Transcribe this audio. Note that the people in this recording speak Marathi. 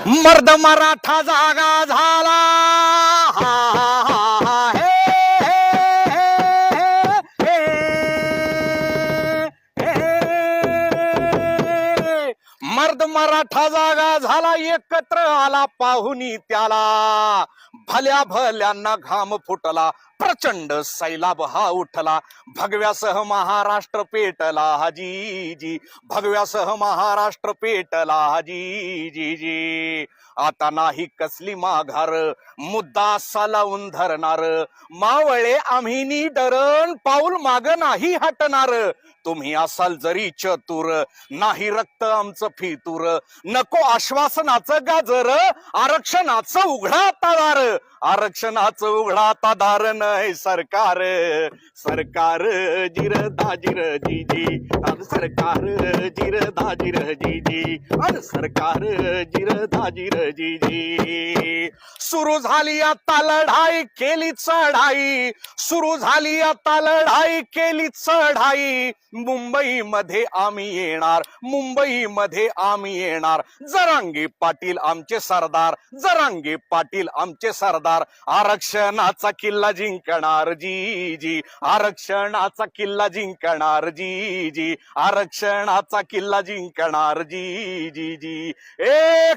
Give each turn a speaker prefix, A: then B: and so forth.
A: मर्द मराठा जागा झाला. हा, हा, हा, हा. हे, हे, हे, हे. मर्द मराठा जागा झाला, एकत्र आला पाहुनी त्याला. भल्या भल्यांना घाम फुटला, प्रचंड सैलाब हा उठला. भगव्यासह महाराष्ट्र पेटला जी जी, भगव्यासह महाराष्ट्र पेटला जी जी जी. आता नाही कसली माघार, मुद्दा असा लावून धरणार. मावळे आम्ही नी डरण, पाऊल माग नाही हटणार. तुम्ही असाल जरी चतुर, नाही रक्त आमचं फितूर. नको आश्वासनाचं गाजर, आरक्षणाचं उघडा तदार. आरक्षणाचं उघडा तदार नाही सरकार. सरकार जिर दाजिर जी जी, अन सरकार जिर दाजिर जी जी, अन सरकार जिर दाजिर जी जी. सुरू झाली आता लढाई, केली चढाई. सुरू झाली आता लढाई, केली चढाई. मुंबईमध्ये आम्ही येणार, मुंबईमध्ये आम्ही येणार. जरांगे पाटील आमचे सरदार, जरांगे पाटील आमचे सरदार. आरक्षणाचा किल्ला जिंकणार जी जी, आरक्षणाचा किल्ला जिंकणार जी जी, आरक्षणाचा किल्ला जिंकणार जी जी जी. एक